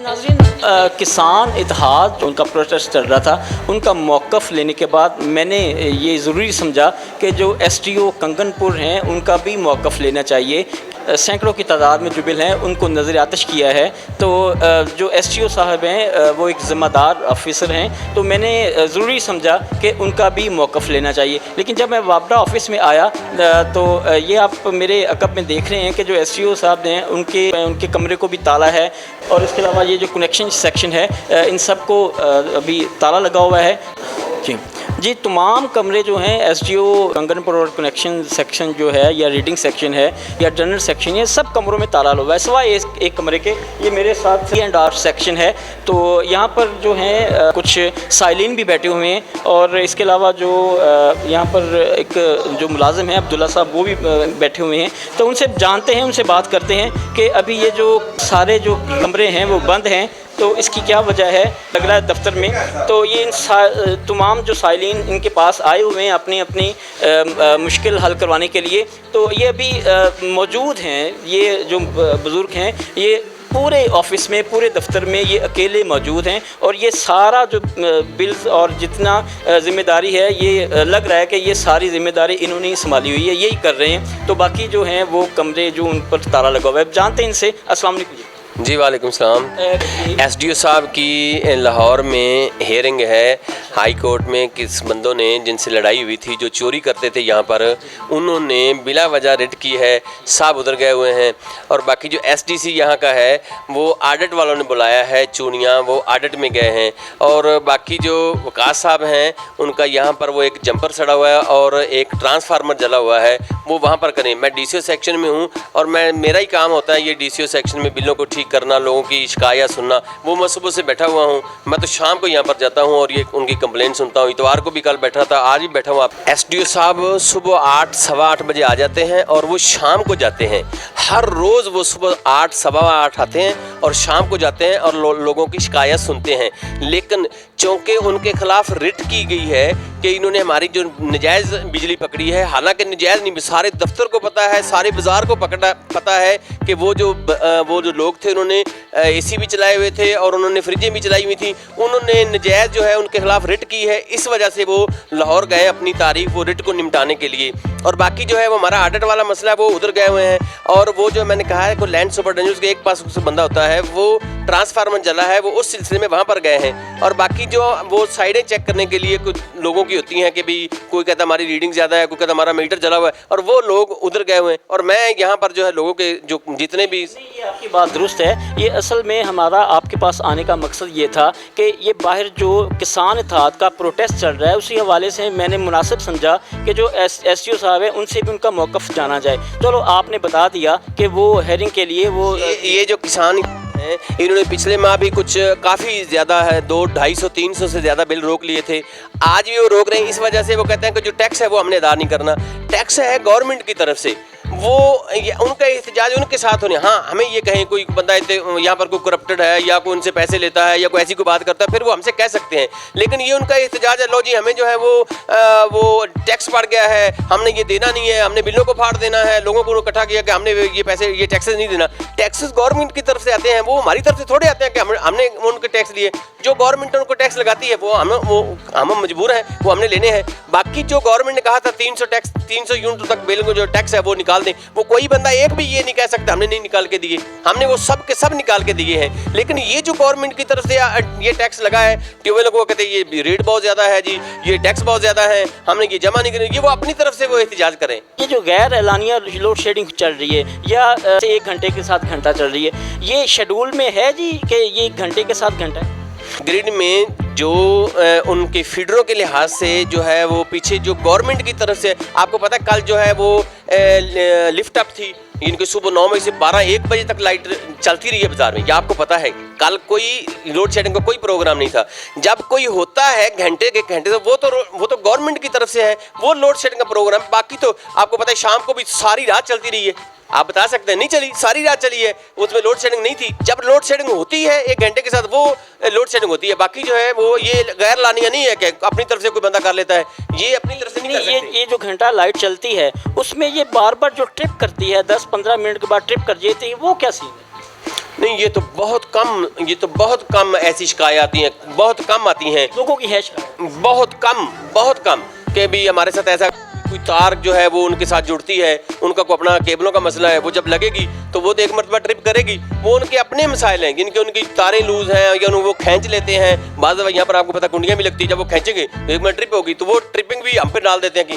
नाज़रीन, किसान इत्तेहाद उनका प्रोटेस्ट चल रहा था, उनका मौक़िफ़ लेने के बाद मैंने ये ज़रूरी समझा कि जो SDO कंगनपुर हैं उनका भी मौक़िफ़ लेना चाहिए। सैकड़ों की तादाद में जो बिल हैं उनको नज़र आतिश किया है। तो जो SDO साहब हैं वो एक ज़िम्मेदार ऑफ़िसर हैं, तो मैंने ज़रूरी समझा कि उनका भी मौक़िफ़ लेना चाहिए। लेकिन जब मैं वापडा ऑफ़िस में आया तो ये आप मेरे अक़ब में देख रहे हैं कि जो SDO साहब हैं उनके कमरे को भी ताला है, और इसके अलावा ये जो कनेक्शन सेक्शन है इन सब को अभी ताला लगा हुआ है। जी तमाम कमरे जो हैं SDO कंगनपुर और कनेक्शन सेक्शन जो है या रीडिंग सेक्शन है या जनरल सेक्शन है, सब कमरों में ताला लगा हुआ है सिवाय एक कमरे के। ये मेरे साथ 3 सेक्शन है, तो यहाँ पर जो हैं कुछ साइलिन भी बैठे हुए हैं, और इसके अलावा जो यहाँ पर एक जो मुलाजिम है अब्दुल्ला साहब वो भी बैठे हुए हैं। तो उनसे जानते हैं, उनसे बात करते हैं कि अभी ये जो सारे जो कमरे हैं वो बंद हैं, तो इसकी क्या वजह है। लग रहा है दफ्तर में तो ये तमाम जो साइलिन इनके पास आए हुए हैं अपनी मुश्किल हल करवाने के लिए, तो ये अभी मौजूद हैं। ये जो बुज़ुर्ग हैं ये पूरे ऑफ़िस में, पूरे दफ्तर में ये अकेले मौजूद हैं, और ये सारा जो बिल्स और जितना ज़िम्मेदारी है ये लग रहा है कि ये सारी ज़िम्मेदारी इन्होंने ही संभाली हुई है, यही कर रहे हैं। तो बाकी जो हैं वो कमरे जो उन पर ताला लगा हुआ है, जानते हैं इनसे। अस्सलाम वालेकुम जी। वालेकुम सलाम। SDO साहब की लाहौर में हेयरिंग है हाई कोर्ट में। किस बंदों ने जिनसे लड़ाई हुई थी, जो चोरी करते थे यहाँ पर, उन्होंने बिला वजह रिट की है, साहब उधर गए हुए हैं। और बाकी जो SDC यहाँ का है वो ऑडिट वालों ने बुलाया है, चूनियाँ वो ऑडिट में गए हैं। और बाकी जो वकास साहब हैं उनका यहाँ पर वो एक जंपर सड़ा हुआ है और एक ट्रांसफार्मर जला हुआ है, वो वहाँ पर करें। मैं DCO सेक्शन में हूँ और मेरा ही काम होता है ये DCO सेक्शन में बिलों को ठीक करना, लोगों की शिकायत सुनना। वो मैं सुबह से बैठा हुआ हूँ, मैं तो शाम को यहाँ पर जाता हूँ और ये उनकी कंप्लेंट सुनता हूँ। इतवार को भी कल बैठा था, आज भी बैठा हूँ। आप SDO साहब सुबह 8 सवा 8 बजे आ जाते हैं और वो शाम को जाते हैं। हर रोज़ वो सुबह 8 सवा 8 आते हैं और शाम को जाते हैं और लोगों की शिकायत सुनते हैं। लेकिन चूँकि उनके ख़िलाफ़ रिट की गई है कि इन्होंने हमारी जो नजायज़ बिजली पकड़ी है, हालांकि नजायज़ नहीं, सारे दफ्तर को पता है, सारे बाज़ार को पता है कि वो जो लोग थे उन्होंने AC भी चलाए हुए थे और उन्होंने फ्रिजें भी चलाई हुई थी। उन्होंने नजायज़ जो है उनके ख़िलाफ़ रिट की है, इस वजह से वो लाहौर गए अपनी तारीख वो रिट को निपटाने के लिए। और बाकी जो है वो हमारा ऑडिट वाला मसला है, वो उधर गए हुए हैं। और वो जो मैंने कहा है को लैंड सुपरटेंडेंट के एक पास से बंदा होता है, वो ट्रांसफार्मर जला है, वो उस सिलसिले में वहाँ पर गए हैं। और बाकी जो वो साइडें चेक करने के लिए कुछ लोगों की होती हैं कि भाई कोई कहता हमारी रीडिंग ज़्यादा है, कोई कहता हमारा मीटर जला हुआ है, और वो लोग उधर गए हुए हैं। और मैं यहाँ पर जो है लोगों के जो जितने भी, ये आपकी बात दुरुस्त है। ये असल में हमारा आपके पास आने का मकसद ये था कि ये बाहर जो किसान इत्तेहाद का प्रोटेस्ट चल रहा है उसी हवाले से मैंने मुनासिब समझा कि जो SDO साहब है उनसे भी उनका मौक़िफ़ जाना जाए। चलो आपने बता दिया कि वो हेयरिंग के लिए वो ये जो किसान हैं इन्होंने पिछले माह भी कुछ काफ़ी ज़्यादा है 200-250-300 से ज़्यादा बिल रोक लिए थे। आज भी वो रोक रहे हैं इस वजह से, वो कहते हैं कि जो टैक्स है वो हमने अदा नहीं करना। टैक्स है गवर्नमेंट की तरफ से, वो उनका एहतजाज उनके साथ होने। हाँ, हमें ये कहें कोई बंदा यहाँ पर कोई करप्टेड है या कोई उनसे पैसे लेता है या कोई ऐसी कोई बात करता है, फिर वो हमसे कह सकते हैं। लेकिन ये उनका एहतजाज है, लो जी हमें जो है वो टैक्स बढ़ गया है, हमने ये देना नहीं है, हमने बिलों को फाड़ देना है, लोगों को इकट्ठा किया कि हमने ये पैसे ये टैक्सेस नहीं देना। टैक्सेस गवर्नमेंट की तरफ से आते हैं, वो हमारी तरफ से थोड़े आते हैं कि हमने उनके टैक्स लिए। जो गवर्नमेंट उनको टैक्स लगाती है वो हम मजबूर हैं, वो हमने लेने हैं। बाकी जो गवर्नमेंट ने कहा था 300 यूनिट तक बिल को जो टैक्स है वो निकाल दें, वो कोई बंदा एक भी ये नहीं कह सकता हमने नहीं निकाल के दिए, हमने वो सब के सब निकाल के दिए हैं। लेकिन ये जो गवर्नमेंट की तरफ से ये टैक्स लगा है, ट्यूबवेल को कहते हैं ये रेट बहुत ज़्यादा है जी, ये टैक्स बहुत ज़्यादा है, हमने ये जमा नहीं करें, ये वो अपनी तरफ से वो एहतजाज करें। ये जो गैर एलानिया लोड शेडिंग चल रही है या 1 घंटे के साथ घंटा चल रही है, ये शेड्यूल में है जी कि ये घंटे के साथ घंटा है? ग्रिड में जो उनके फीडरों के लिहाज से जो है वो पीछे जो गवर्नमेंट की तरफ से, आपको पता है कल जो है वो लिफ्ट अप थी, इनके सुबह 9 बजे से 12-1 बजे तक लाइट चलती रही है बाजार में। ये आपको पता है, कल कोई लोड शेडिंग का कोई प्रोग्राम नहीं था। जब कोई होता है घंटे के घंटे, तो वो तो गवर्नमेंट की तरफ से है, वो लोड शेडिंग का प्रोग्राम। बाकी तो आपको पता है शाम को भी सारी रात चलती रही है, आप बता सकते हैं नहीं चली, सारी रात चली है, उसमें लोड शेडिंग नहीं थी। जब लोड शेडिंग होती है 1 घंटे के साथ वो लोड शेडिंग होती है। बाकी जो है वो ये गैर लानिया नहीं है कि अपनी तरफ से कोई बंदा कर लेता है, ये अपनी तरफ से नहीं कर सकते। ये जो घंटा लाइट चलती है उसमें ये बार बार जो ट्रिप करती है, 10-15 मिनट के बाद ट्रिप कर जाती है, वो क्या सीन है? नहीं, ये तो बहुत कम ऐसी शिकायत आती हैं, बहुत कम आती हैं, लोगों की है शिकायत? बहुत कम कि भी हमारे साथ ऐसा कोई तार जो है वो उनके साथ जुड़ती है, उनका कोई अपना केबलों का मसला है, वो जब लगेगी तो वो तो एक मरतबा ट्रिप करेगी, वो उनके अपने मसाइल हैं, जिनके उनकी तारें लूज हैं या वो खींच लेते हैं। बाद यहाँ पर आपको पता कुंडियाँ भी लगती है, जब वो खींचेंगे तो एक मिनट ट्रिप होगी, तो वो ट्रिपिंग भी हम पे डाल देते हैं कि